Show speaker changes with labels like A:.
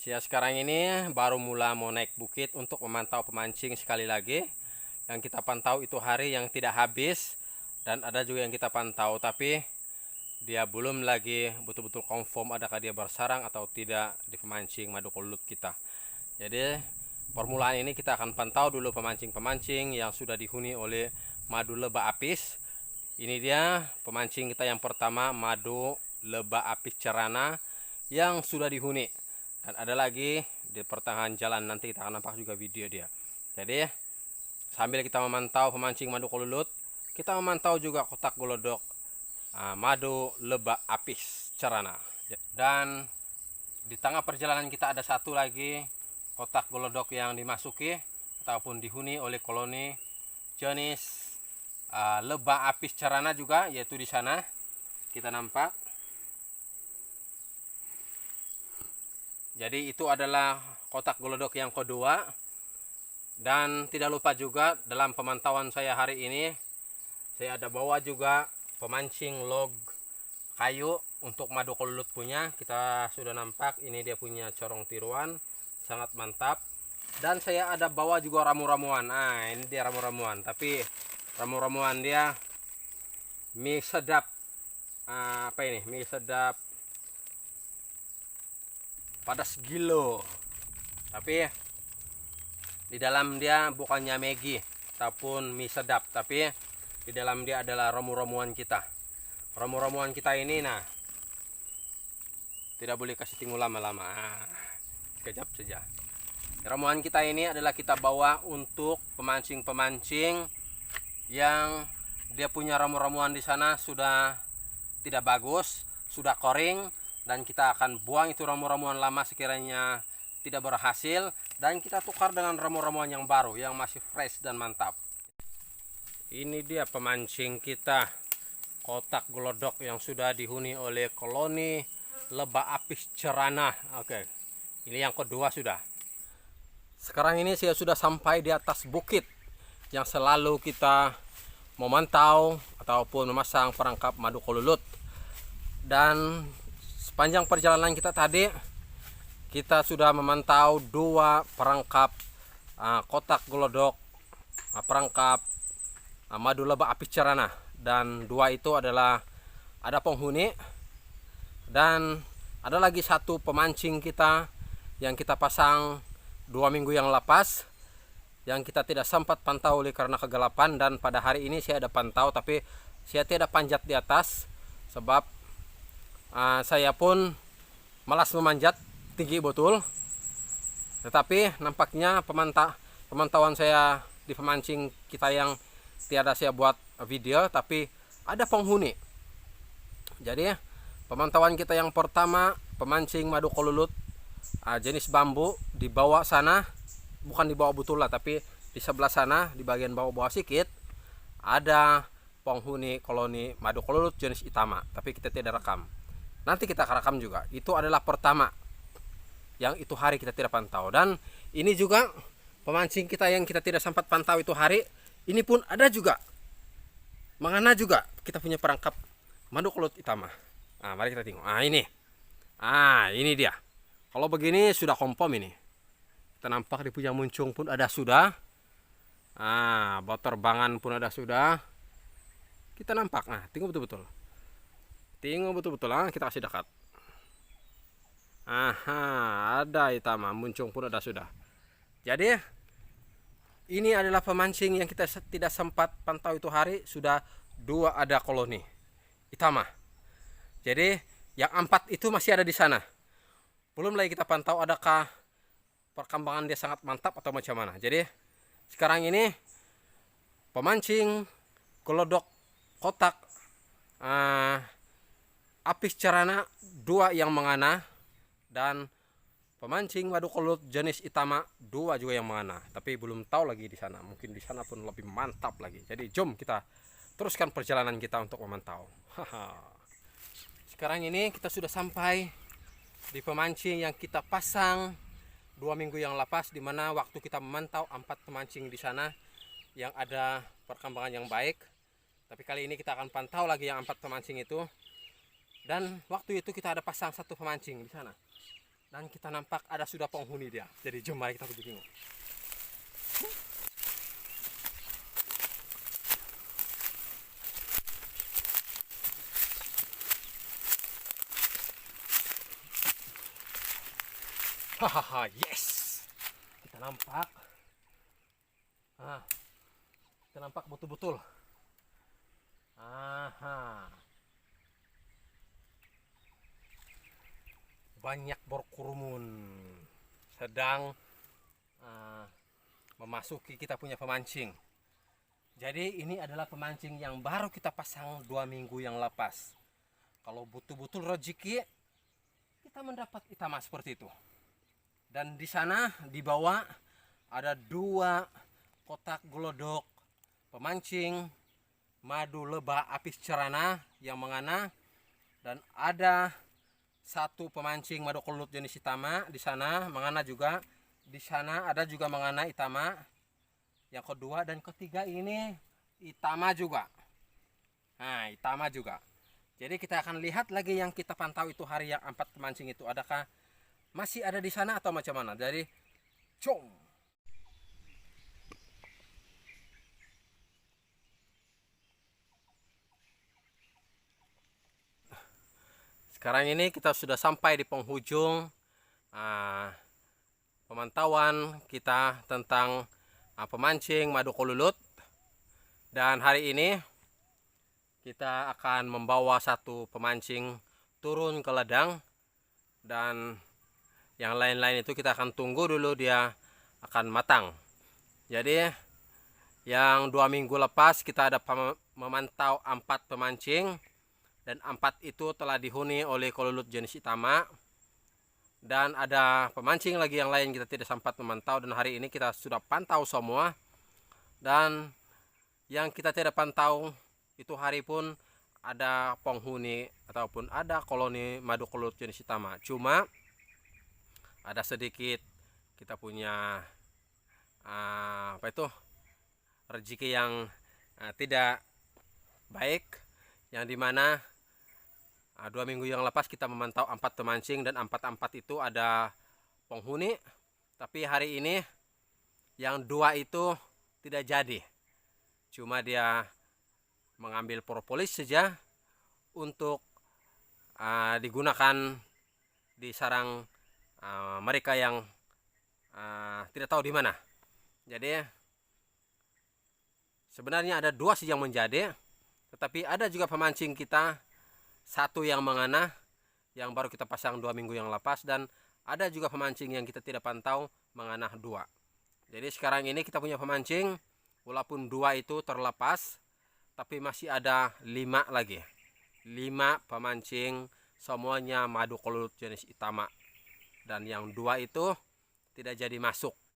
A: Saya sekarang ini baru mulai mau naik bukit untuk memantau pemancing sekali lagi. Yang kita pantau itu hari yang tidak habis dan ada juga yang kita pantau tapi dia belum lagi betul-betul confirm adakah dia bersarang atau tidak di pemancing madu kelulut kita. Jadi permulaan ini kita akan pantau dulu pemancing-pemancing yang sudah dihuni oleh madu lebah apis. Ini dia pemancing kita yang pertama, madu lebah apis cerana yang sudah dihuni. Dan ada lagi di pertengahan jalan, nanti kita akan nampak juga video dia. Jadi sambil kita memantau pemancing madu kelulut, kita memantau juga kotak golodok madu lebah apis cerana. Dan di tengah perjalanan kita ada satu lagi kotak golodok yang dimasuki ataupun dihuni oleh koloni jenis lebah apis cerana juga, yaitu di sana kita nampak. Jadi itu adalah kotak golodok yang kedua. Dan tidak lupa juga dalam pemantauan saya hari ini, saya ada bawa juga pemancing log kayu untuk madu kelulut punya. Kita sudah nampak ini dia punya corong tiruan, sangat mantap. Dan saya ada bawa juga ramu-ramuan. Nah ini dia ramu-ramuan, tapi ramu-ramuan dia mie sedap. Apa ini? Mie sedap padas gilo, tapi di dalam dia bukannya Maggi ataupun mie sedap, tapi di dalam dia adalah ramu-ramuan kita. Ramu-ramuan kita ini nah tidak boleh kasih tunggu lama-lama, sekejap saja. Ramuan kita ini adalah kita bawa untuk pemancing-pemancing yang dia punya ramu-ramuan di sana sudah tidak bagus, sudah kering, dan kita akan buang itu ramu-ramuan lama sekiranya tidak berhasil, dan kita tukar dengan ramu-ramuan yang baru yang masih fresh dan mantap. Ini dia pemancing kita, kotak golodok yang sudah dihuni oleh koloni lebah apis cerana. Oke, ini yang kedua sudah. Sekarang ini saya sudah sampai di atas bukit yang selalu kita memantau ataupun memasang perangkap madu kelulut. Dan sepanjang perjalanan kita tadi, kita sudah memantau dua perangkap kotak golodok, perangkap madu lebah apis cerana. Dan dua itu adalah ada penghuni, dan ada lagi satu pemancing kita yang kita pasang 2 minggu yang lepas, yang kita tidak sempat pantau oleh karena kegelapan. Dan pada hari ini saya ada pantau, tapi saya tidak panjat di atas sebab saya pun malas memanjat, tinggi betul. Tetapi nampaknya pemantauan saya di pemancing kita yang tiada saya buat video, tapi ada penghuni. Jadi pemantauan kita yang pertama, pemancing madu kelulut jenis bambu, di bawah sana, bukan di bawah betul lah, tapi di sebelah sana, di bagian bawah-bawah sedikit, ada penghuni koloni madu kelulut jenis itama, tapi kita tidak rekam. Nanti kita rekam juga. Itu adalah pertama, yang itu hari kita tidak pantau. Dan ini juga pemancing kita yang kita tidak sempat pantau itu hari, ini pun ada juga, mengana juga kita punya perangkap madu kelulut itama. Mari kita tengok. Ini dia. Kalau begini sudah kompom ini. Kita nampak di punya muncung pun ada sudah. Bau terbangan pun ada sudah. Kita nampak. Tengok betul-betul. Tengok betul-betul, kita kasih dekat. Ada itama, muncung pun ada sudah. Jadi ini adalah pemancing yang kita tidak sempat pantau itu hari, sudah dua ada koloni itama. Jadi yang 4 itu masih ada di sana. Belum lagi kita pantau adakah perkembangan dia sangat mantap atau macam mana. Jadi sekarang ini pemancing golodok kotak apis cerana 2 yang mengana, dan pemancing madu kelulut jenis itama 2 juga yang mengana. Tapi belum tahu lagi di sana, mungkin di sana pun lebih mantap lagi. Jadi jom kita teruskan perjalanan kita untuk memantau. Sekarang ini kita sudah sampai di pemancing yang kita pasang 2 minggu yang lepas, di mana waktu kita memantau 4 pemancing di sana yang ada perkembangan yang baik. Tapi kali ini kita akan pantau lagi yang 4 pemancing itu. Dan waktu itu kita ada pasang 1 pemancing di sana. Dan kita nampak ada sudah penghuni dia. Jadi jom mari kita pergi tengok. Hahaha, yes. Kita nampak. Kita nampak betul-betul. Aha. Banyak berkerumun sedang memasuki kita punya pemancing. Jadi ini adalah pemancing yang baru kita pasang 2 minggu yang lepas. Kalau betul-betul rezeki, kita mendapat itama seperti itu. Dan di sana di bawah ada 2 kotak glodok pemancing madu lebah apis cerana yang mengana, dan ada 1 pemancing madu kelulut jenis itama di sana mengana juga. Di sana ada juga mengana itama. Yang kedua dan ketiga ini itama juga. Nah, itama juga. Jadi kita akan lihat lagi yang kita pantau itu hari yang 4 pemancing itu, adakah masih ada di sana atau macam mana. Jadi jom. Sekarang ini kita sudah sampai di penghujung pemantauan kita tentang pemancing madu kelulut. Dan hari ini kita akan membawa 1 pemancing turun ke ladang, dan yang lain-lain itu kita akan tunggu dulu dia akan matang. Jadi yang 2 minggu lepas kita ada memantau 4 pemancing, dan 4 itu telah dihuni oleh kelulut jenis itama. Dan ada pemancing lagi yang lain kita tidak sempat memantau, dan hari ini kita sudah pantau semua. Dan yang kita tidak pantau itu hari pun ada penghuni ataupun ada koloni madu kelulut jenis itama. Cuma ada sedikit kita punya rezeki yang tidak baik, yang dimana 2 minggu yang lepas kita memantau 4 pemancing, dan 4 itu ada penghuni. Tapi hari ini yang 2 itu tidak jadi, cuma dia mengambil propolis saja untuk digunakan di sarang mereka yang tidak tahu di mana. Jadi sebenarnya ada 2 sih yang menjadi, tetapi ada juga pemancing kita 1 yang mengana, yang baru kita pasang 2 minggu yang lepas, dan ada juga pemancing yang kita tidak pantau mengana 2. Jadi sekarang ini kita punya pemancing, walaupun 2 itu terlepas, tapi masih ada 5 lagi. 5 pemancing, semuanya madu kelulut jenis itama. Dan yang 2 itu tidak jadi masuk.